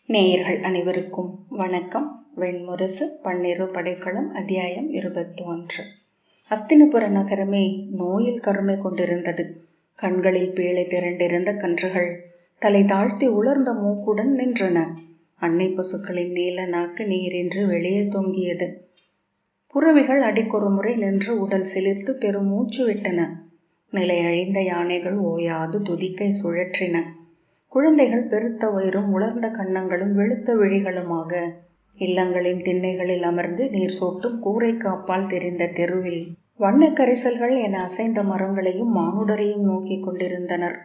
நேயர்கள் அனைவருக்கும் வணக்கம். வெண்முரசு பன்னிரு படைக்களம் அத்தியாயம் 21. அஸ்தினபுர நகரமே நோயில் கருமை கொண்டிருந்தது. கண்களில் பீழை திரண்டிருந்த கன்றுகள் தலை தாழ்த்தி உலர்ந்த மூக்குடன் நின்றன. அன்னை பசுக்களின் நீல நாக்கு நீரின்றி வெளியே தொங்கியது. புறவிகள் அடிக்கொரு முறை நின்று உடல் சிலிர்த்து பெருமூச்சு விட்டன. நிலை அழிந்த யானைகள் ஓயாது துதிக்கை சுழற்றின. குழந்தைகள் பெருத்த வயிறும் உலர்ந்த கன்னங்களும் வெளுத்த விழிகளுமாக இல்லங்களின் திண்ணைகளில் அமர்ந்து நீர் சொட்டும் கூரைக்கு அப்பால் தெரிந்த தெருவில் வண்ண கரிசல்கள் என அசைந்த மரங்களையும் மானுடரையும் நோக்கி கொண்டிருந்தனர்.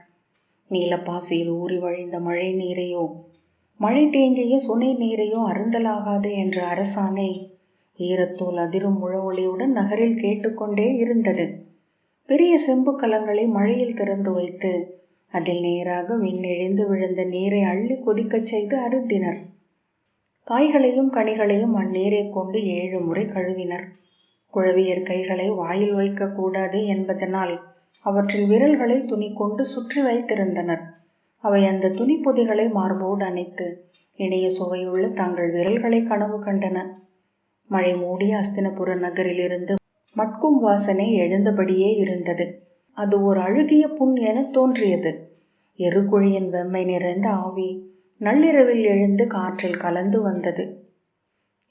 நீலப்பாசியில் ஊறி வழிந்த மழை நீரையோ மழை தேங்கிய சுனை நீரையோ அருந்தலாகாது என்ற அரசாணை ஈரத்தோல் அதிரும் முழவொலியுடன் நகரில் கேட்டுக்கொண்டே இருந்தது. பெரிய செம்பு கலங்களை மழையில் திறந்து வைத்து அதில் நேராக விண்ணெழிந்து விழுந்த நீரை அள்ளி கொதிக்கச் செய்து அருந்தினர். காய்களையும் கனிகளையும் அந்நீரை கொண்டு 7 முறை கழுவினர். குழவியர் கைகளை வாயில் வைக்கக்கூடாது என்பதனால் அவற்றில் விரல்களை துணி கொண்டு சுற்றி வைத்திருந்தனர். அவை அந்த துணி பொதிகளை மார்போடு அணைத்து இணைய சுவையுள்ள தங்கள் விரல்களை கனவு கண்டன. மழை மூடிய அஸ்தினபுர நகரிலிருந்து மட்கும் வாசனை எழுந்தபடியே இருந்தது. அது ஒரு அழுகிய புண் என தோன்றியது. எருக்குழியின் வெம்மை நிறைந்த ஆவி நள்ளிரவில் எழுந்து காற்றில் கலந்து வந்தது.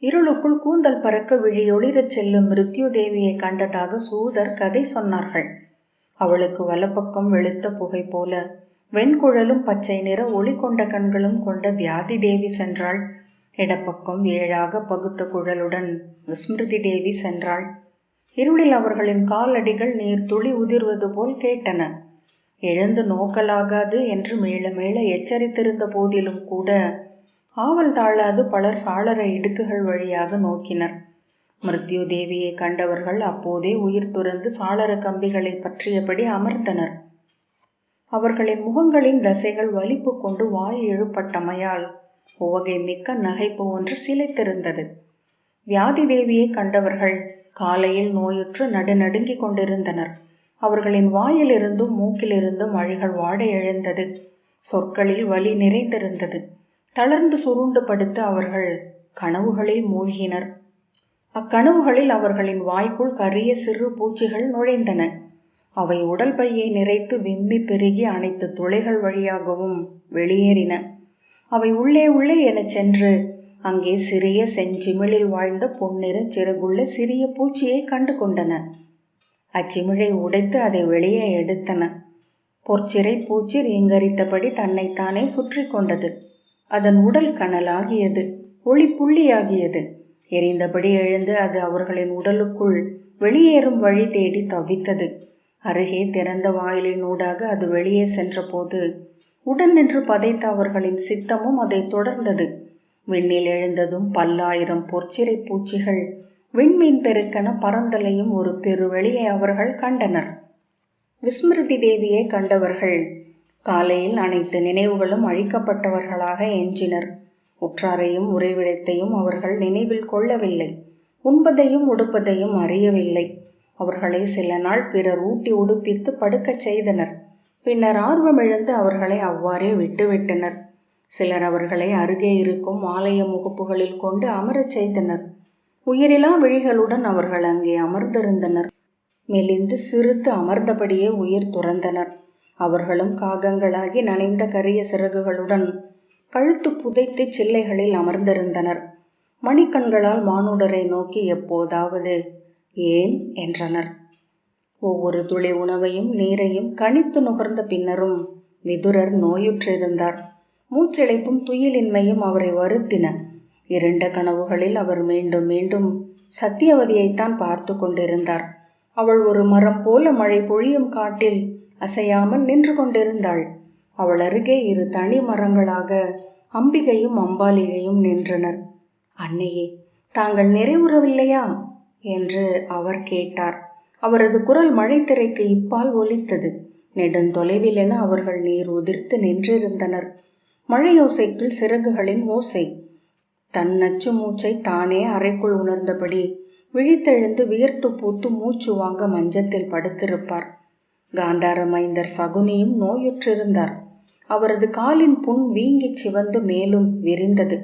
இருளுக்குள் கூந்தல் பறக்க விழியொளிரச் செல்லும் மிருத்யு தேவியை கண்டதாக சூதர் கதை சொன்னார்கள். அவளுக்கு வலப்பக்கம் வெளுத்த புகை போல வெண்குழலும் பச்சை நிற ஒளி கொண்ட கண்களும் கொண்ட வியாதி தேவி சென்றாள். இடப்பக்கம் 7ஆக பகுத்த குழலுடன் விஸ்மிருதி தேவி சென்றாள். இருளில் அவர்களின் காலடிகள் நீர் துளி உதிர்வது போல் கேட்டன. எழுந்து நோக்கலாகாது என்று மேல மேல எச்சரித்திருந்த போதிலும் கூட ஆவல் தாழாது பலர் சாளர இடுக்குகள் வழியாக நோக்கினர். மிருத்யு தேவியை கண்டவர்கள் அப்போதே உயிர் துறந்து சாளர கம்பிகளை பற்றியபடி அமர்ந்தனர். அவர்களின் முகங்களின் தசைகள் வலிப்பு கொண்டு வாய் எழுப்பட்டமையால் உவகை மிக்க நகைப்பு ஒன்று சிலைத்திருந்தது. வியாதி தேவியை கண்டவர்கள் காலையில் நோயுற்று நடுநடுங்கிக் கொண்டிருந்தனர். அவர்களின் வாயிலிருந்தும் மூக்கிலிருந்தும் வழிகள் வாட எழுந்தது. சொற்களில் வலி நிறைந்திருந்தது. தளர்ந்து சுருண்டு படுத்து அவர்கள் கனவுகளில் மூழ்கினர். அக்கனவுகளில் அவர்களின் வாய்க்குள் கரிய சிறு பூச்சிகள் நுழைந்தன. அவை உடல் பையை நிறைத்து விம்மி பெருகி அனைத்து துளைகள் வழியாகவும் வெளியேறின. அவை உள்ளே உள்ளே எனச் சென்று அங்கே சிறிய செஞ்சிமிழில் வாழ்ந்த பொன்னிற சிறகுள்ள சிறிய பூச்சியை கண்டு கொண்டன. அச்சிமிழை உடைத்து அதை வெளியே எடுத்தன. பொற்சிறை பூச்சி ரீங்கரித்தபடி தன்னைத்தானே சுற்றி கொண்டது. அதன் உடல் கனலாகியது, ஒளி புள்ளியாகியது. எரிந்தபடி எழுந்து அது அவர்களின் உடலுக்குள் வெளியேறும் வழி தேடி தவித்தது. அருகே திறந்த வாயிலின் ஊடாக அது வெளியே சென்ற போது உடன் நின்று பதைத்த அவர்களின் சித்தமும் அதை தொடர்ந்தது. விண்ணில் எழுந்ததும் 10,000 பொற்சிறை பூச்சிகள் விண்மீன் பெருக்கென பறந்தலையும் ஒரு பெருவெளியை அவர்கள் கண்டனர். விஸ்மிருதி தேவியை கண்டவர்கள் காலையில் அனைத்து நினைவுகளும் அழிக்கப்பட்டவர்களாக எஞ்சினர். உற்றாரையும் உறைவிடத்தையும் அவர்கள் நினைவில் கொள்ளவில்லை. உண்பதையும் உடுப்பதையும் அறியவில்லை. அவர்களை சில நாள் பிறர் ஊட்டி உடுப்பித்து படுக்கச் செய்தனர். பின்னர் ஆர்வமிழந்து அவர்களை அவ்வாறே விட்டுவிட்டனர். சிலர் அவர்களை அருகே இருக்கும் ஆலய முகப்புகளில் கொண்டு அமரச் செய்தனர். உயிரிலா விழிகளுடன் அவர்கள் அங்கே அமர்ந்திருந்தனர். மெலிந்து சிறுத்து அமர்ந்தபடியே உயிர் துறந்தனர். அவர்களும் காகங்களாகி நனைந்த கரிய சிறகுகளுடன் கழுத்து புதைத்து சில்லைகளில் அமர்ந்திருந்தனர். மணிக்கண்களால் மானுடரை நோக்கி எப்போதாவது ஏன் என்றனர். ஒவ்வொரு துளி உணவையும் நீரையும் கனித்து நுகர்ந்த பின்னரும் விதுரர் நோயுற்றிருந்தார். மூச்சிழைப்பும் துயிலின்மையும் அவரை வருத்தின. இருண்ட கனவுகளில் அவர் மீண்டும் மீண்டும் சத்தியவதியைத்தான் பார்த்து கொண்டிருந்தார். அவள் ஒரு மரம் போல மழை பொழியும் காட்டில் அசையாமல் நின்று கொண்டிருந்தாள். அவள் அருகே 2 தனி மரங்களாக அம்பிகையும் அம்பாலிகையும் நின்றனர். அன்னையே, தாங்கள் நிறைவுறவில்லையா என்று அவர் கேட்டார். அவரது குரல் மழைத்திரைக்கு இப்பால் ஒலித்தது. நெடுந்தொலைவில் என அவர்கள் நீர் உதிர்த்து நின்றிருந்தனர். மழையோசைக்குள் சிறகுகளின் ஓசை. தன் நச்சு மூச்சை தானே அறைக்குள் உணர்ந்தபடி விழித்தெழுந்து வியர்த்து பூத்து மூச்சு வாங்க மஞ்சத்தில் படுத்திருப்பார். காந்தார மைந்தர் சகுனியும் நோயுற்றிருந்தார். அவரது காலின் புண் வீங்கிச் சிவந்து மேலும் விரிந்தது.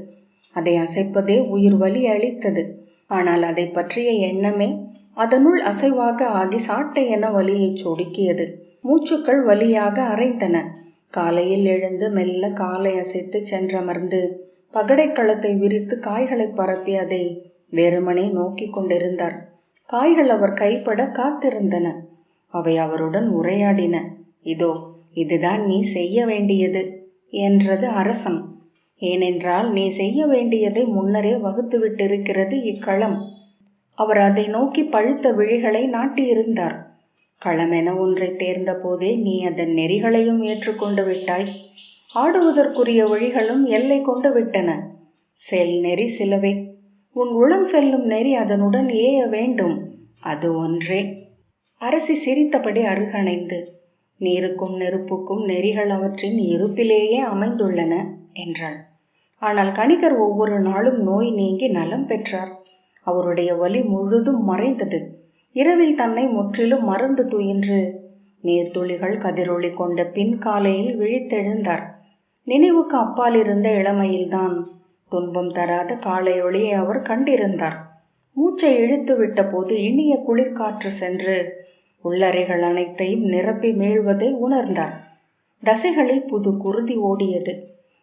அதை அசைப்பதே உயிர் வலி அளித்தது. ஆனால் அதை பற்றிய எண்ணமே அதனுள் அசைவாக ஆகி சாட்டை என வலியை சொடுக்கியது. மூச்சுக்கள் வலியாக அரைந்தன. காலையில் எழுந்து மெல்ல காலை அசைத்து சென்றமர்ந்து பகடைக்களத்தை விரித்து காய்களை பரப்பி அதை வெறுமனே நோக்கி கொண்டிருந்தார். காய்கள் அவர் கைப்பட காத்திருந்தன. அவை அவருடன் உரையாடின. இதோ இதுதான் நீ செய்ய வேண்டியது என்றது அரசன். ஏனென்றால் நீ செய்ய வேண்டியதை முன்னரே வகுத்துவிட்டிருக்கிறது இக்களம். அவர் அதை நோக்கி பழுத்த விழிகளை நாட்டியிருந்தார். களமென ஒன்றை தேர்ந்த போதே நீ அதன் நெறிகளையும் ஏற்றுக்கொண்டு விட்டாய். ஆடுவதற்குரிய வழிகளும் எல்லை கொண்டு விட்டன. செல் நெறி சிலவே. உன் உளம் செல்லும் நெறி அதனுடன் ஏய வேண்டும். அது ஒன்றே. அரசி சிரித்தபடி அருகணைந்து, நீருக்கும் நெருப்புக்கும் நெறிகள் அவற்றின் இருப்பிலேயே அமைந்துள்ளன என்றாள். ஆனால் கணிகர் ஒவ்வொரு நாளும் நோய் நீங்கி நலம் பெற்றார். அவருடைய வலி முழுதும் மறைந்தது. இரவில் தன்னை முற்றிலும் மறந்து துயின்று நீர்த்துளிகள் கதிரொளி கொண்ட பின் காலையில் விழித்தெழுந்தார். நினைவுக்கு அப்பால் இருந்த இளமையில்தான் துன்பம் தராத காலையொளியை அவர் கண்டிருந்தார். மூச்சை இழுத்து விட்ட போது இனிய குளிர்காற்று சென்று உள்ளறைகள் அனைத்தையும் நிரப்பி மீழ்வதை உணர்ந்தார். தசைகளில் புது குருதி ஓடியது.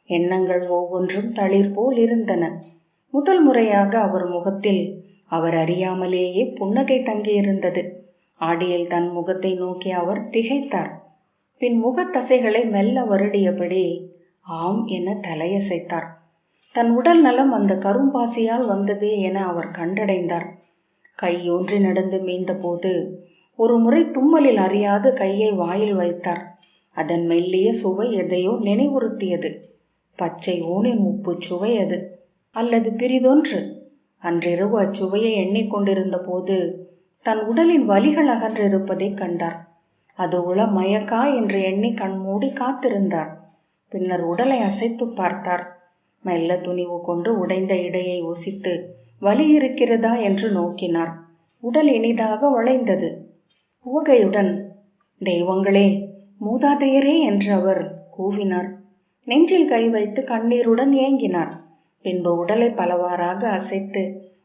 எண்ணங்கள் ஒவ்வொன்றும் தளிர் போல் இருந்தன. முதல் முறையாக அவர் முகத்தில் அவர் அறியாமலேயே புன்னகை தங்கியிருந்தது. ஆடியில் தன் முகத்தை நோக்கி அவர் திகைத்தார். பின் முகத்தசைகளை மெல்ல வருடியபடி ஆம் என தலையசைத்தார். தன் உடல் நலம் அந்த கரும்பாசியால் வந்ததே என அவர் கண்டடைந்தார். கையொன்றி நடந்து மீண்ட போது ஒரு முறை தும்மலில் அறியாது கையை வாயில் வைத்தார். அதன் மெல்லிய சுவை எதையோ நினைவுறுத்தியது. பச்சை ஊனின் உப்பு சுவை அது, அல்லது பிரிதொன்று. அன்றிரவு அச்சுவையை எண்ணிக்கொண்டிருந்த போது தன் உடலின் வலிகள் அகன்றிருப்பதை கண்டார். அது உள மயக்கா என்று எண்ணி கண்மூடி காத்திருந்தார். பின்னர் உடலை அசைத்து பார்த்தார். மெல்ல துணிவு கொண்டு உடைந்த இடையை ஒசித்து வலி இருக்கிறதா என்று நோக்கினார். உடல் இனிதாக வளைந்தது. உவகையுடன் தெய்வங்களே, மூதாதையரே என்று அவர் கூவினார். நெஞ்சில் கை வைத்து கண்ணீருடன் ஏங்கினார். பின்பு உடலை பலவாறாக அசைத்து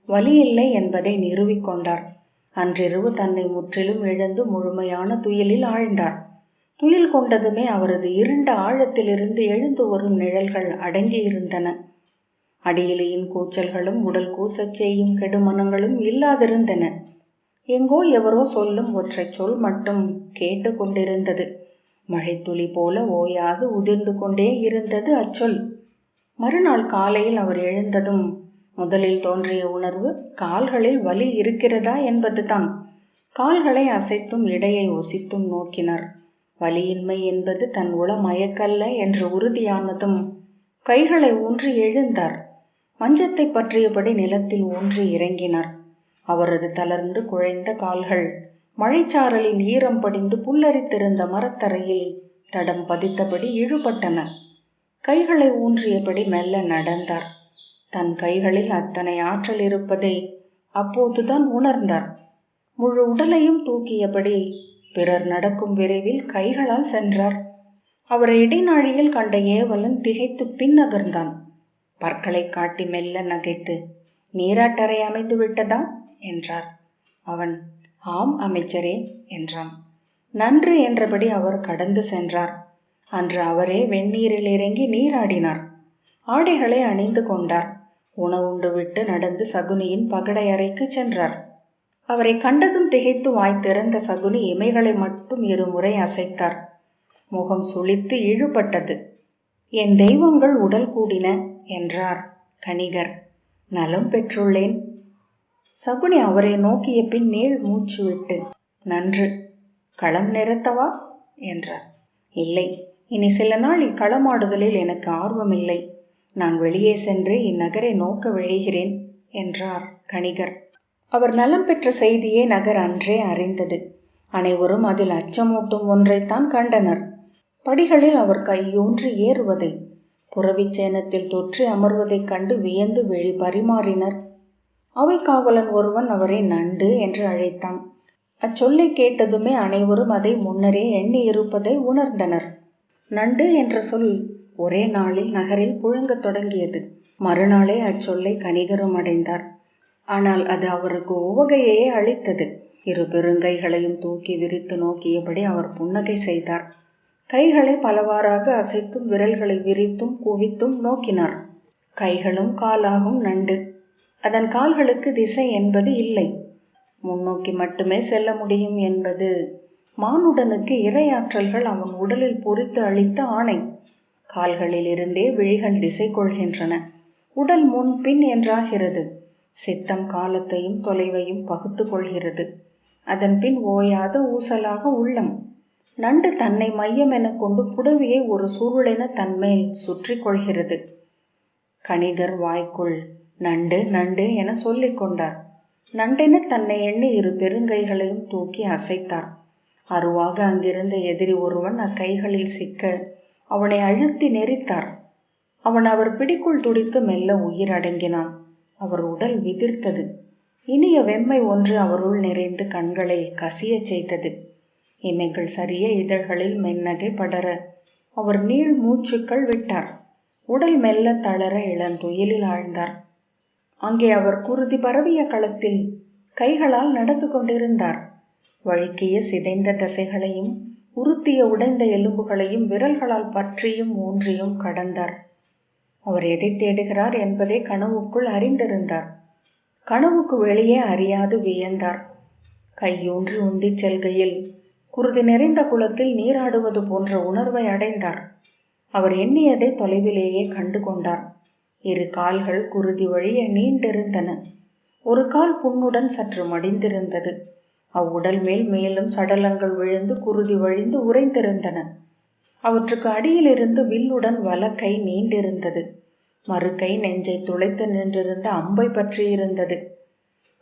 வலியில்லை என்பதை நிறுவிக்கொண்டார். அன்றிரவு தன்னை முற்றிலும் இழந்து முழுமையான துயிலில் ஆழ்ந்தார். துயில் கொண்டதுமே அவரது இருண்ட ஆழத்திலிருந்து எழுந்து வரும் நிழல்கள் அடங்கியிருந்தன. அடியிலையின் கூச்சல்களும் உடல் கூசச் செய்யும் கெடுமனங்களும் இல்லாதிருந்தன. எங்கோ எவரோ சொல்லும் ஒற்றை சொல் மட்டும் கேட்டு கொண்டிருந்தது. மழைத்துளி போல ஓயாது உதிர்ந்து கொண்டே இருந்தது அச்சொல். மறுநாள் காலையில் அவர் எழுந்ததும் முதலில் தோன்றிய உணர்வு கால்களில் வலி இருக்கிறதா என்பதுதான். கால்களை அசைத்தும் இடையை ஒசித்தும் நோக்கினார். வலியின்மை என்பது தன் உள மயக்கல்ல என்று உறுதியானதும் கைகளை ஊன்றி எழுந்தார். மஞ்சத்தை பற்றியபடி நிலத்தில் ஊன்றி இறங்கினார். அவரது தளர்ந்து குழைந்த கால்கள் மழைச்சாரலின் ஈரம் படிந்து புல்லரித்திருந்த மரத்தரையில் தடம் பதித்தபடி இழுபட்டன. கைகளை ஊன்றியபடி மெல்ல நடந்தார். தன் கைகளில் அத்தனை ஆற்றல் இருப்பதை அப்போதுதான் உணர்ந்தார். முழு உடலையும் தூக்கியபடி பிறர் நடக்கும் விரைவில் கைகளால் சென்றார். அவரை இடைநாழியில் கண்ட ஏவலன் திகைத்து பின்னகர்ந்தான். பற்களை காட்டி மெல்ல நகைத்து, நீராட்டறை அமைந்து விட்டதா என்றார். அவன் ஆம் அமைச்சரே என்றான். நன்று என்றபடி அவர் கடந்து சென்றார். அன்று அவரே வெந்நீரில் இறங்கி நீராடினார். ஆடைகளை அணிந்து கொண்டார். உணவுண்டு விட்டு நடந்து சகுனியின் பகடை அறைக்கு சென்றார். அவரை கண்டதும் திகைத்து வாய் திறந்த சகுனி இமைகளை மட்டும் இருமுறை அசைத்தார். முகம் சுளித்து இழுபட்டது. என் தெய்வங்கள் உடல் கூடின என்றார் கணிகர். நலம் பெற்றுள்ளேன். சகுனி அவரை நோக்கிய பின் நீள் மூச்சு விட்டு, நன்று, களம் நிறுத்தவா என்றார். இல்லை, இனி சில நாள் இக்களமாடுதலில் எனக்கு ஆர்வமில்லை. நான் வெளியே சென்று இந்நகரை நோக்க விழைகிறேன் என்றார் கணிகர். அவர் நலம் பெற்ற செய்தியே நகர் அன்றே அறிந்தது. அனைவரும் அதில் அச்சமூட்டும் ஒன்றைத்தான் கண்டனர். படிகளில் அவர் கையூன்றி ஏறுவதை, புறவிச்சேனத்தில் தொற்றி அமர்வதைக் கண்டு வியந்து விழி பரிமாறினர். அவை காவலன் ஒருவன் அவரை நண்டு என்று அழைத்தான். அச்சொல்லை கேட்டதுமே அனைவரும் அதை முன்னரே எண்ணி இருப்பதை உணர்ந்தனர். நண்டு என்ற சொல் ஒரே நாளில் நகரில் புழங்கத் தொடங்கியது. மறுநாளே அச்சொல்லை கணிகரும் அடைந்தார். ஆனால் அது அவருக்கு உவகையே அளித்தது. இரு பெருங்கைகளையும் தூக்கி விரித்து நோக்கியபடி அவர் புன்னகை செய்தார். கைகளை பலவாறாக அசைத்தும் விரல்களை விரித்தும் குவித்தும் நோக்கினார். கைகளும் காலாகும் நண்டு. அதன் கால்களுக்கு திசை என்பது இல்லை. முன்னோக்கி மட்டுமே செல்ல முடியும் என்பது மானுடனுக்கு இரையாற்றல்கள் அவன் உடலில் பொறித்து அளித்த ஆணை. கால்களில் இருந்தே விழிகள் திசை கொள்கின்றன. உடல் முன் பின் என்றாகிறது. சித்தம் காலத்தையும் தொலைவையும் பகுத்து கொள்கிறது. அதன் பின் ஓயாத ஊசலாக உள்ளம். நண்டு தன்னை மையம் என கொண்டு புடவியை ஒரு சுருளென தன்மேல் சுற்றி கொள்கிறது. கணிகர் வாய்க்குள் நண்டு நண்டு என சொல்லிக் கொண்டார். நண்டென தன்னை எண்ணி இரு பெருங்கைகளையும் தூக்கி அசைத்தார். அருவாக அங்கிருந்த எதிரி ஒருவன் அக்கைகளில் சிக்க அவனை அழுத்தி நெரித்தார். அவன் அவர் பிடிக்குள் துடித்து மெல்ல உயிரடங்கினான். அவர் உடல் விதிர்த்தது. இனிய வெம்மை ஒன்று அவருள் நிறைந்து கண்களை கசியச் செய்தது. இமைகள் சரிய இதழ்களில் மென்னகை படர அவர் நீள் மூச்சுக்கள் விட்டார். உடல் மெல்ல தளர இளந்துயிலில் ஆழ்ந்தார். அங்கே அவர் குருதி பரவிய களத்தில் கைகளால் நடந்து கொண்டிருந்தார். வழுக்கிய சிதைந்த தசைகளையும் உறுத்திய உடைந்த எலும்புகளையும் விரல்களால் பற்றியும் ஊன்றியும் கடந்தார். அவர் எதை தேடுகிறார் என்பதை கனவுக்குள் அறிந்திருந்தார். கனவுக்கு வெளியே அறியாது வியந்தார். கையூன்றி உந்திச் செல்கையில் குருதி நிறைந்த குளத்தில் நீராடுவது போன்ற உணர்வை அடைந்தார். அவர் எண்ணியதை தொலைவிலேயே கண்டு கொண்டார். இரு கால்கள் குருதி வழிய நீண்டிருந்தன. ஒரு கால் புண்ணுடன் சற்று மடிந்திருந்தது. அவ்வுடல் மேல் மேலும் சடலங்கள் விழுந்து குருதி வழிந்து உறைந்திருந்தன. அவற்றுக்கு அடியிலிருந்து வில்லுடன் வலக்கை நீண்டிருந்தது. மறுகை நெஞ்சை துளைத்து நின்றிருந்த அம்பை பற்றியிருந்தது.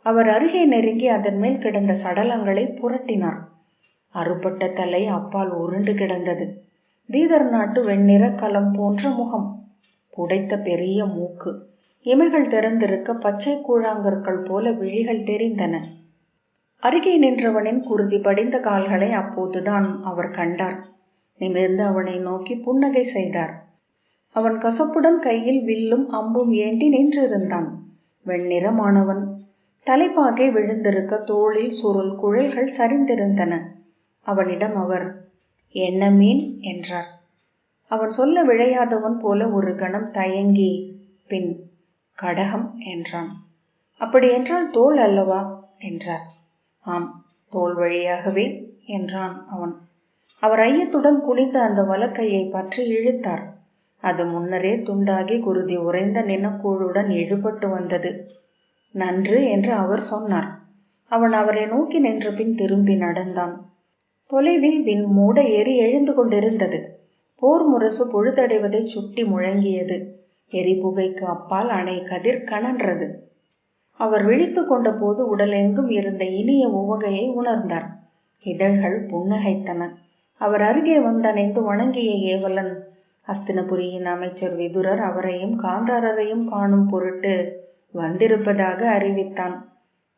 அவர் அருகே நெருங்கி அதன் மேல் கிடந்த சடலங்களை புரட்டினார். அறுபட்ட தலை அப்பால் உருண்டு கிடந்தது. பீதர் நாட்டு வெண்ணிற கலம் போன்ற முகம், புடைத்த பெரிய மூக்கு, இமைகள் திறந்திருக்க பச்சை கூழாங்கற்கள் போல விழிகள் தெரிந்தன. அருகே நின்றவனின் குருதி படிந்த கால்களை அப்போதுதான் அவர் கண்டார். நிமிர்ந்து அவனை நோக்கி புன்னகை செய்தார். அவன் கசப்புடன் கையில் வில்லும் அம்பும் ஏந்தி நின்றிருந்தான். வெண்ணிறமானவன். தலைப்பாகை விழுந்திருக்க தோளில் சுருள் குழல்கள் சரிந்திருந்தன. அவனிடம் அவர் என்ன மீன் என்றார். அவன் சொல்ல விழையாதவன் போல ஒரு கணம் தயங்கி பின் கடகம் என்றான். அப்படி என்றால் தோல் அல்லவா என்றார். ஆம், தோல் வழியாகவே என்றான் அவன். அவர் ஐயத்துடன் குனிந்த அந்த வலக்கையை பற்றி இழுத்தார். அது முன்னரே துண்டாகி குருதி உறைந்த நினக்கூழுடன் இழுபட்டு வந்தது. நன்று என்று அவர் சொன்னார். அவன் அவரை நோக்கி நின்ற பின் திரும்பி நடந்தான். தொலைவில் விண் மூட எரி எழுந்து கொண்டிருந்தது. போர் முரசு பொழுதடைவதை சுட்டி முழங்கியது. எரிபுகைக்கு அப்பால் அணை கதிர் கனன்றது. அவர் விழித்து கொண்ட போது உடலெங்கும் இருந்த இனிய உவகையை உணர்ந்தார். இதழ்கள் புன்னகைத்தன. அவர் அருகே வந்தணைந்து வணங்கிய ஏவலன் அஸ்தினபுரியின் அமைச்சர் விதுரர் அவரையும் காந்தாரரையும் காணும் பொருட்டு வந்திருப்பதாக அறிவித்தான்.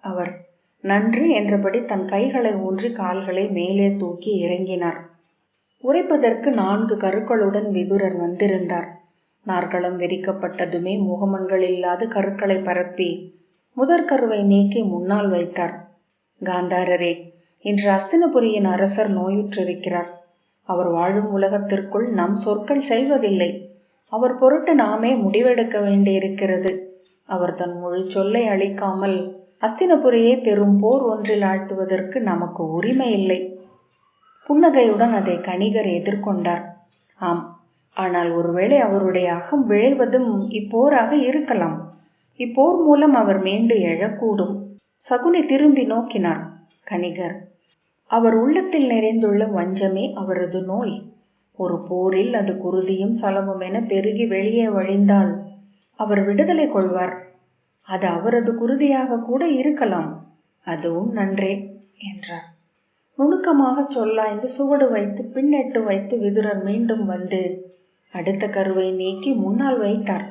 அவர் நன்று என்றபடி தன் கைகளை ஊன்றி கால்களை மேலே தூக்கி இறங்கினார். உரைப்பதற்கு 4 கருக்களுடன் விதுரர் வந்திருந்தார். நாற்களம் விரிக்கப்பட்டதுமே முகமன்கள் இல்லாத கருக்களை பரப்பி முதற்கருவை நீக்கி முன்னால் வைத்தார். காந்தாரரே, இன்று அஸ்தினபுரியின் அரசர் நோயுற்றிருக்கிறார். அவர் வாழும் உலகத்திற்குள் நம் சொற்கள் செல்வதில்லை. அவர் பொருட்டு நாமே முடிவெடுக்க வேண்டியிருக்கிறது. அவர் தன் முழு சொல்லை அளிக்காமல் அஸ்தினபுரியை பெரும் போர் ஒன்றில் ஆழ்த்துவதற்கு நமக்கு உரிமை இல்லை. புன்னகையுடன் அதை கணிகர் எதிர்கொண்டார். ஆம், ஆனால் ஒருவேளை அவருடைய அகம் விழைவதும் இப்போராக இருக்கலாம். இப்போர் மூலம் அவர் மீண்டு எழக்கூடும். சகுனி திரும்பி நோக்கினார். கணிகர், அவர் உள்ளத்தில் நிறைந்துள்ள வஞ்சமே அவரது நோய். ஒரு போரில் அது குருதியும் சலமும் என பெருகி வெளியே வழிந்தால் அவர் விடுதலை கொள்வார். அது அவரது குருதியாக கூட இருக்கலாம். அதுவும் நன்றே என்றார். நுணுக்கமாக சொல்லாய்ந்து சுவடு வைத்து பின்னெட்டு வைத்து விதுரர் மீண்டும் வந்து அடுத்த கருவை நீக்கி முன்னால் வைத்தார்.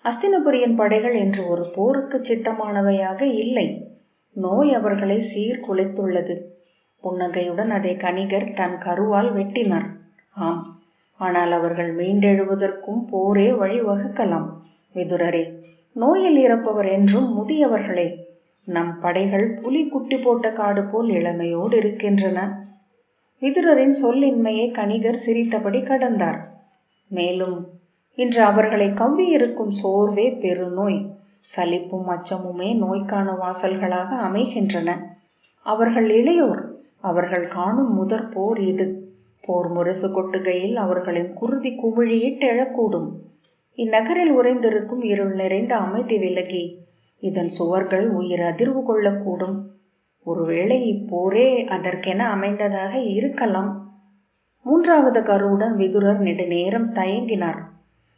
அஸ்தினபுரியின் படைகள் இன்று ஒரு போருக்கு சித்தமானவையாக இல்லை. நோய் அவர்களை சீர்குலைத்துள்ளது. புன்னகையுடன் அதை கணிகர் தன் கருவால் வெட்டினார். ஆம், ஆனால் அவர்கள் மீண்டெழுவதற்கும் போரே வழிவகுக்கலாம். விதுரரே, நோயில் இறப்பவர் என்றும் முதியவர்களே. நம் படைகள் புலி குட்டி போட்ட காடு போல் இளமையோடு இருக்கின்றன. விதுரரின் சொல்லின்மையை கணிகர் சிரித்தபடி கடந்தார். மேலும், இன்று அவர்களை கவ்வியிருக்கும் சோர்வே பெருநோய். சலிப்பும் அச்சமுமே நோய்க்கான வாசல்களாக அமைகின்றன. அவர்கள் இளையோர். அவர்கள் காணும் முதற் போர் இது. போர் முரசு கொட்டுகையில் அவர்களின் குருதி குமிழியிட்டு எழக்கூடும். இந்நகரில் உறைந்திருக்கும் இருள் நிறைந்த அமைதி விலகி இதன் சுவர்கள் உயிர் அதிர்வு கொள்ளக்கூடும். ஒருவேளை இப்போரே அதற்கென அமைந்ததாக இருக்கலாம். மூன்றாவது கருவுடன் விதுரர் நெடுநேரம் தயங்கினார்.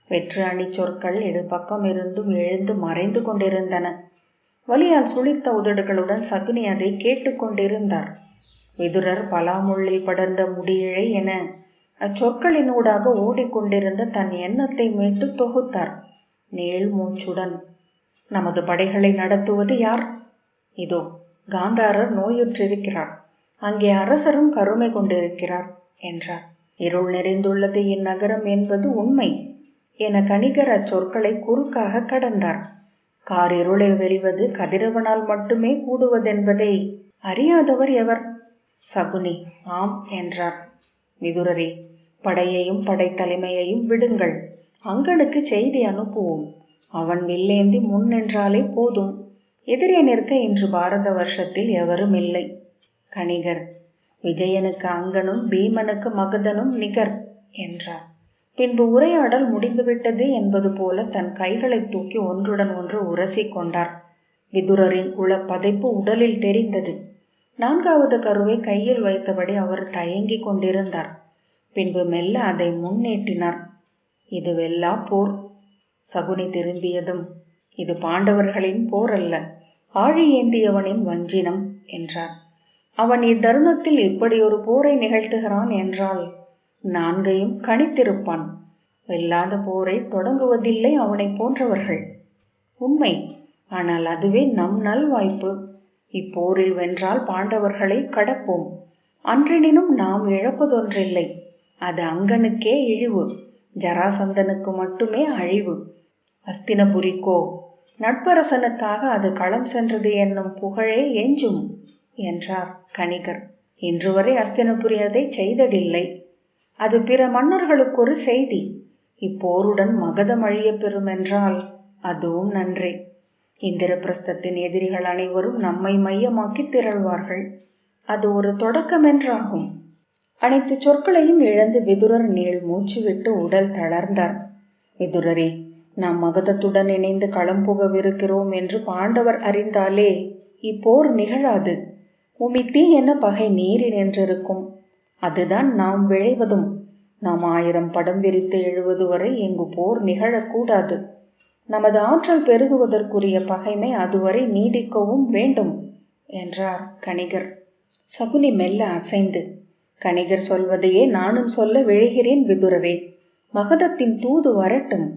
வெற்று அணி சொற்கள் இரு பக்கம் இருந்தும் எழுந்து மறைந்து கொண்டிருந்தன. வலியால் சுளித்த உதடுகளுடன் சகுனி அதை கேட்டுக்கொண்டிருந்தார். விதுரர் பலாமுள்ளில் படர்ந்த முடியிழை என அச்சொற்களினூடாக ஓடிக்கொண்டிருந்த தன் எண்ணத்தை மீட்டு தொகுத்தார். நீள் மூச்சுடன், நமது படைகளை நடத்துவது யார்? இதோ காந்தாரர் நோயுற்றிருக்கிறார். அங்கே அரசரும் கருமை கொண்டிருக்கிறார் என்றார். இருள் நிறைந்துள்ளது இந்நகரம் என்பது உண்மை என கணிகர் அச்சொற்களை குறுக்காக கடந்தார். காரிருளை வெல்வது கதிரவனால் மட்டுமே கூடுவதென்பதை அறியாதவர் எவர்? சகுனி ஆம் என்றார். விதுரரே, படையையும் படைத்தலைமையையும் விடுங்கள். அங்கனுக்கு செய்தி அனுப்புவோம். அவன் வில்லேந்தி முன் நின்றாலே போதும். எதிரே நிற்க இன்று பாரத வருஷத்தில் எவரும் இல்லை. கணிகர், விஜயனுக்கு அங்கனும் பீமனுக்கு மகதனும் நிகர் என்றார். பின்பு உரையாடல் முடிந்துவிட்டது என்பது போல தன் கைகளை தூக்கி ஒன்றுடன் ஒன்று உரசி கொண்டார். விதுரரின் உளப்பதைப்பு உடலில் தெரிந்தது. நான்காவது கருவை கையில் வைத்தபடி அவர் தயங்கி கொண்டிருந்தார். பின்பு மெல்ல அதை முன்னேற்றினார். இது வெல்லா போர். சகுனி திரும்பியதும், இது பாண்டவர்களின் போர் அல்ல, ஆழி ஏந்தியவனின் வஞ்சினம் என்றார். அவன் இத்தருணத்தில் இப்படி ஒரு போரை நிகழ்த்துகிறான் என்றால் நான்கையும் கணித்திருப்பான். வெல்லாத போரை தொடங்குவதில்லை அவனை போன்றவர்கள். உண்மை. ஆனால் அதுவே நம் நல்வாய்ப்பு. இப்போரில் வென்றால் பாண்டவர்களை கடப்போம். அன்றெனினும் நாம் இழப்பதொன்றில்லை. அது அங்கனுக்கே இழிவு, ஜராசந்தனுக்கு மட்டுமே அழிவு. அஸ்தினபுரிக்கோ நட்பரசனுக்காக அது களம் சென்றது என்னும் புகழே எஞ்சும் என்றார் கணிகர். இன்று வரை அஸ்தினபுரி அதை செய்ததில்லை. அது பிற மன்னர்களுக்கு ஒரு செய்தி. இப்போருடன் மகதம் அழிய பெறும் என்றால் அதுவும் நன்றே. இந்திரபிரஸ்தத்தின் எதிரிகள் அனைவரும் நம்மை மையமாக்கி திரள்வார்கள். அது ஒரு தொடக்கமென்றாகும். அனைத்து சொற்களையும் இழந்து விதுரர் நீள் மூச்சு விட்டு உடல் தளர்ந்தார். விதுரரே, நாம் மகதத்துடன் இணைந்து களம் புகவிருக்கிறோம் என்று பாண்டவர் அறிந்தாலே இப்போர் நிகழாது. உமித்தீ என பகை நீரி நின்றிருக்கும். அதுதான் நாம் விழைவதும். நாம் 1000 படம் விரித்து எழுவது வரை எங்கு போர் நிகழக்கூடாது. நமது ஆற்றல் பெருகுவதற்குரிய பகைமை அதுவரை நீடிக்கவும் வேண்டும் என்றார் கணிகர். சகுனி மெல்ல அசைந்து, கணிகர் சொல்வதையே நானும் சொல்ல விழைகிறேன் விதுரரே. மகதத்தின் தூது வரட்டும்.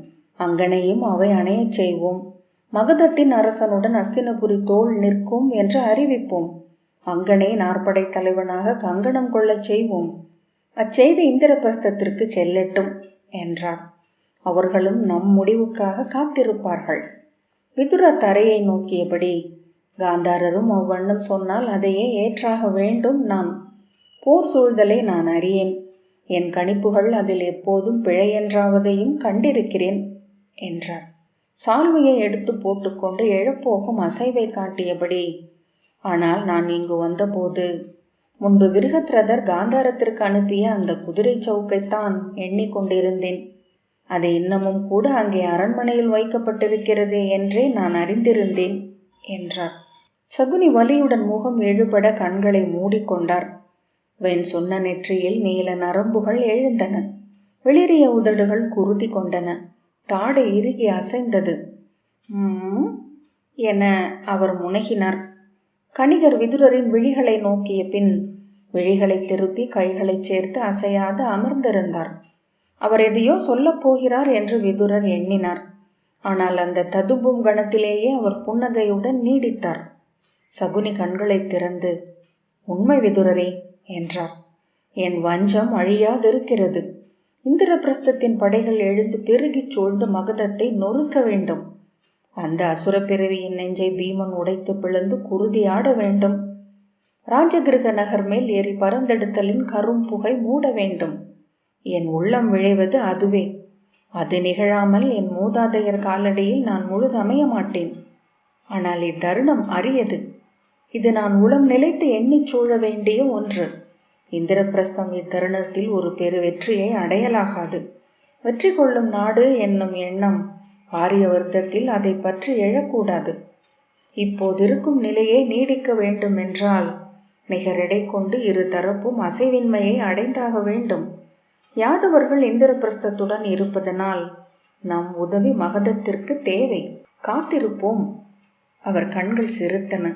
அங்கனையும் அவை அணையச் செய்வோம். மகதத்தின் அரசனுடன் அஸ்தினபுரி தோள் நிற்கும் என்று அறிவிப்போம். அங்கனை நாற்படை தலைவனாக கங்கணம் கொள்ளச் செய்வோம். அச்செய்தி இந்திரபிரஸ்தத்திற்கு செல்லட்டும் என்றார். அவர்களும் நம் முடிவுக்காக காத்திருப்பார்கள். விதுரர் தரையை நோக்கியபடி, காந்தாரரும் அவ்வண்ணம் சொன்னால் அதையே ஏற்றாக வேண்டும். நான் போர் சூழ்தலை நான் அறியேன். என் கணிப்புகள் அதில் எப்போதும் பிழையென்றாவதையும் கண்டிருக்கிறேன் என்றார். சால்வையை எடுத்து போட்டுக்கொண்டு எழப்போகும் அசைவை காட்டியபடி, ஆனால் நான் இங்கு வந்தபோது முன்பு விருகத்ரதர் காந்தாரத்திற்கு அனுப்பிய அந்த குதிரை சவுக்கைத்தான் எண்ணிக்கொண்டிருந்தேன். அது இன்னமும் கூட அங்கே அரண்மனையில் வைக்கப்பட்டிருக்கிறது என்றே நான் அறிந்திருந்தேன் என்றார். சகுனி வலியுடன் முகம் எழுபட கண்களை மூடிக்கொண்டார். வெண் சொன்ன நெற்றியில் நீல நரம்புகள் எழுந்தன. வெளிரிய உதடுகள் குருதி கொண்டன. தாடை இறுகி அசைந்தது. என அவர் முனகினார். கணிகர் விதுரரின் விழிகளை நோக்கிய பின் விழிகளை திருப்பி கைகளை சேர்த்து அசையாது அமர்ந்திருந்தார். அவர் எதையோ சொல்லப் போகிறார் என்று விதுரர் எண்ணினார். ஆனால் அந்த ததும்பும் கணத்திலேயே அவர் புன்னகையுடன் நீடித்தார். சகுனி கண்களை திறந்து, உண்மை விதுரரே என்றார். என் வஞ்சம் அழியாதிருக்கிறது. இந்திரபிரஸ்தத்தின் படைகள் எழுந்து பெருகிச் சூழ்ந்து மகதத்தை நொறுக்க வேண்டும். அந்த அசுரப்பிறவியின் நெஞ்சை பீமன் உடைத்து பிளந்து குருதியாட வேண்டும். ராஜகிருக நகர் மேல் ஏறி பறந்தெடுத்தலின் கரும் புகை மூட வேண்டும். என் உள்ளம் விழைவது அதுவே. அது நிகழாமல் என் மூதாதையர் காலடியில் நான் முழுதமைய மாட்டேன். ஆனால் இத்தருணம் அரியது. இது நான் உளம் நிலைத்து எண்ணிச் சூழ வேண்டிய ஒன்று. இந்திரபிரஸ்தம் இத்தருணத்தில் ஒரு பெரு வெற்றியை அடையலாகாது. வெற்றி கொள்ளும் நாடு என்னும் எண்ணம் ஆரியவர்த்தத்தில் அதை பற்றி எழக்கூடாது. இப்போதிருக்கும் நிலையே நீடிக்க வேண்டுமென்றால் நிகரெடை கொண்டு இரு தரப்பும் அசைவின்மையை அடைந்தாக வேண்டும். யாதவர்கள் இந்திரபிரஸ்தத்துடன் இருப்பதனால் நம் உதவி மகதத்திற்கு தேவை. காத்திருப்போம். அவர் கண்கள் சிறுத்தன.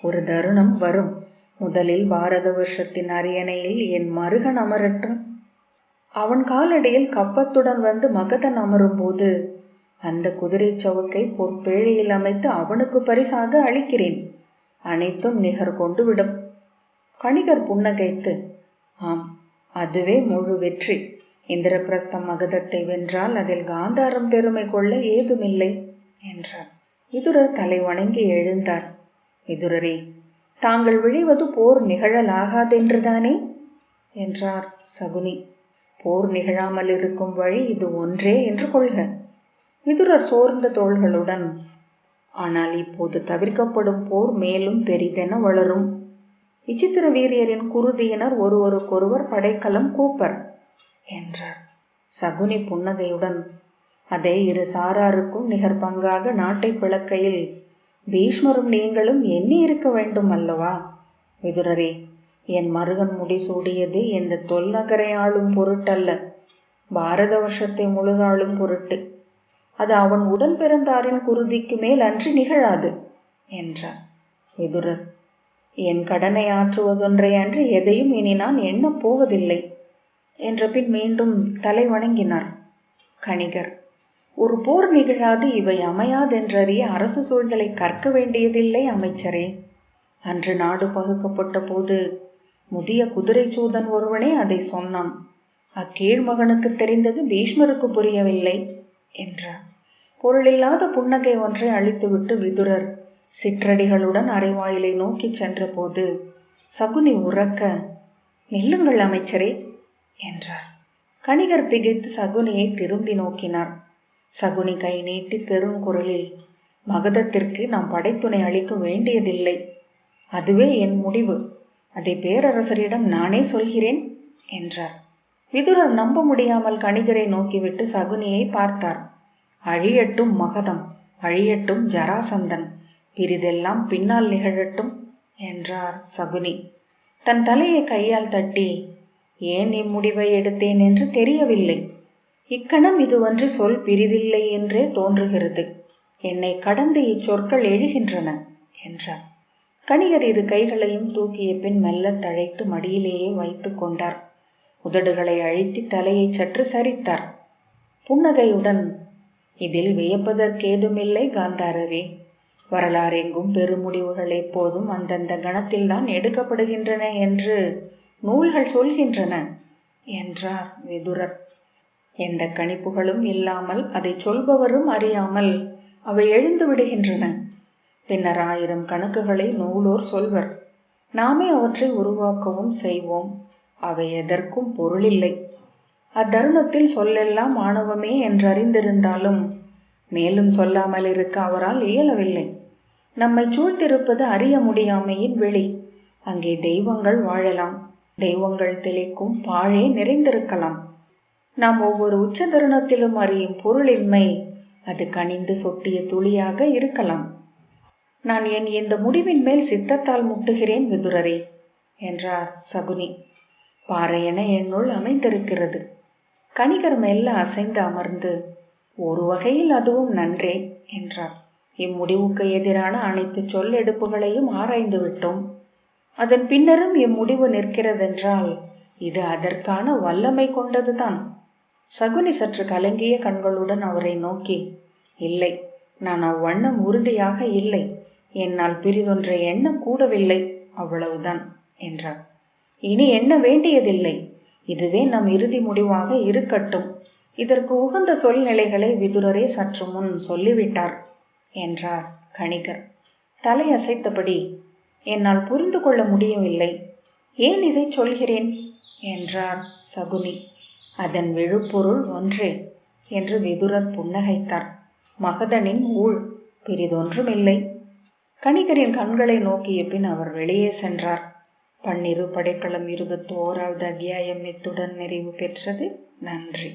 ஒரு தருணம் வரும். முதலில் பாரத வருஷத்தின் அரியணையில் என் மருகன் அமரட்டும். அவன் காலடியில் கப்பத்துடன் வந்து மகதன் அமரும்போது அந்த குதிரை சவுக்கை பொற்பேழையில் அமைத்து அவனுக்கு பரிசாக அளிக்கிறேன். அனைத்தும் நிகர் கொண்டு விடும். கணிகர் புன்னகைத்து, ஆம், அதுவே முழு வெற்றி. இந்திரபிரஸ்தம் மகதத்தை வென்றால் அதில் காந்தாரம் பெருமை கொள்ள ஏதுமில்லை என்றார். விதுரர் தலை வணங்கி எழுந்தார். விதுரரே, தாங்கள் விழைவது போர் நிகழலாகாதென்றுதானே என்றார் சகுனி. போர் நிகழாமல் இருக்கும் வழி இது ஒன்றே என்று கொள்க. விதுரர் சோர்ந்த தோள்களுடன், ஆனால் இப்போது தவிர்க்கப்படும் போர் மேலும் பெரிதென வளரும். விசித்திர வீரியரின் குருதியினர் ஒருவருக்கொருவர் படைக்கலம் கூப்பர் என்றார். சகுனி புன்னகையுடன், அதை இரு சாராருக்கும் நிகர் பங்காக நாட்டை பிளக்கையில் பீஷ்மரும் நீங்களும் எண்ணி இருக்க வேண்டும் அல்லவா? விதுரரே, என் மருகன் முடிசூடியது இந்த தொல்நகரை ஆளும் பொருட்டல்ல, பாரத வருஷத்தை முழுதாளும் பொருட்டு. அது அவன் உடன் பிறந்தாரின் குருதிக்கு மேல் அன்றி நிகழாது என்றார். விதுரர், என் கடனை ஆற்றுவதொன்றை அன்று எதையும் இனி நான் எண்ணப் போவதில்லை என்ற பின் மீண்டும் தலை வணங்கினார். கணிகர், ஒரு போர் நிகழாது இவை அமையாதென்றறிய அரசு சூழ்தலை கற்க வேண்டியதில்லை அமைச்சரே. அன்று நாடு பகுக்கப்பட்ட போது முதிய குதிரை சூதன் ஒருவனே அதை சொன்னான். அக்கீழ்மகனுக்கு தெரிந்தது பீஷ்மருக்கு புரியவில்லை என்றார். பொருளில்லாத புன்னகை ஒன்றை அழித்துவிட்டு விதுரர் சிற்றடிகளுடன் அரைவாயிலை நோக்கி சென்ற போது சகுனி உறக்க, நில்லுங்கள் அமைச்சரே என்றார். கணிகர் திகைத்து சகுனியை திரும்பி நோக்கினார். சகுனி கை நீட்டி பெருங்குரலில், மகதத்திற்கு நாம் படைத்துணை அளிக்க வேண்டியதில்லை. அதுவே என் முடிவு. அதை பேரரசரிடம் நானே சொல்கிறேன் என்றார். விதுரர் நம்ப முடியாமல் கணிகரை நோக்கிவிட்டு சகுனியை பார்த்தார். அழியட்டும் மகதம், அழியட்டும் ஜராசந்தன், பிரிதெல்லாம் பின்னால் நிகழட்டும் என்றார் சகுனி. தன் தலையை கையால் தட்டி, ஏன் இம்முடிவை எடுத்தேன் என்று தெரியவில்லை. இக்கணம் இதுவன்று சொல் பிரிதில்லை என்றே தோன்றுகிறது. என்னை கடந்து இச்சொற்கள் எழுகின்றன என்றார். கணிகர் இரு கைகளையும் தூக்கிய பின் மெல்ல தழைத்து மடியிலேயே வைத்து கொண்டார். உதடுகளை அழுத்தி தலையை சற்று சரித்தார். புன்னகையுடன், இதில் வியப்பதற்கேதுமில்லை காந்தாரரே. வரலாறெங்கும் பெருமுடிவுகள் எப்போதும் அந்தந்த கணத்தில்தான் எடுக்கப்படுகின்றன என்று நூல்கள் சொல்கின்றன என்றார் விதுரர். எந்த கணிப்புகளும் இல்லாமல் அதை சொல்பவரும் அறியாமல் அவை எழுந்து விடுகின்றன. பின்னர் 1000 கணக்குகளை நூலோர் சொல்வர். நாமே அவற்றை உருவாக்கவும் செய்வோம். அவை எதற்கும் பொருளில்லை. அத்தருணத்தில் சொல்லெல்லாம் ஆணவமே என்றறிந்திருந்தாலும் மேலும் சொல்லாமல் இருக்க அவரால் இயலவில்லை. நம்மை சூழ்ந்திருப்பது அறிய முடியாமையின் வெளி. அங்கே தெய்வங்கள் வாழலாம். தெய்வங்கள் திளைக்கும் பாழே நிறைந்திருக்கலாம். நாம் ஒவ்வொரு உச்ச தருணத்திலும் அறியும் பொருளின்மை அது கனிந்து சொட்டிய துளியாக இருக்கலாம். நான் என் இந்த முடிவின் மேல் சித்தத்தால் முட்டுகிறேன் விதுரரே என்றார் சகுனி. பாறையென என்னுள் அமைந்திருக்கிறது. கணிகர் மெல்ல அசைந்து அமர்ந்து, ஒரு வகையில் அதுவும் நன்றே என்றார். இம்முடிவுக்கு எதிரான அனைத்து சொல்லெடுப்புகளையும் ஆராய்ந்து விட்டோம். அதன் பின்னரும் இம்முடிவு நிற்கிறதென்றால் இது அதற்கான வல்லமை கொண்டதுதான். சகுனி சற்று கலங்கிய கண்களுடன் அவரை நோக்கி, இல்லை, நான் அவ்வண்ணம் உறுதியாக இல்லை. என்னால் பிரிதொன்றை எண்ண கூடவில்லை, அவ்வளவுதான் என்றார். இனி எண்ண வேண்டியதில்லை. இதுவே நம் இறுதி முடிவாக இருக்கட்டும். இதற்கு உகந்த சொல்நிலைகளை விதுரரே சற்று முன் சொல்லிவிட்டார் என்றார் கணிகர். தலையசைத்தபடி, என்னால் புரிந்து கொள்ள முடியவில்லை. ஏன் இதை சொல்கிறேன் என்றார் சகுனி. அதன் விழுப்பொருள் ஒன்றே என்று விதுரர் புன்னகைத்தார். மகதனின் ஊழ், பிரிதொன்றுமில்லை. கணிகரின் கண்களை நோக்கிய பின் அவர் வெளியே சென்றார். பன்னிரு படைக்களம் 21வது அத்தியாயம் இத்துடன் நிறைவு பெற்றது. நன்றி.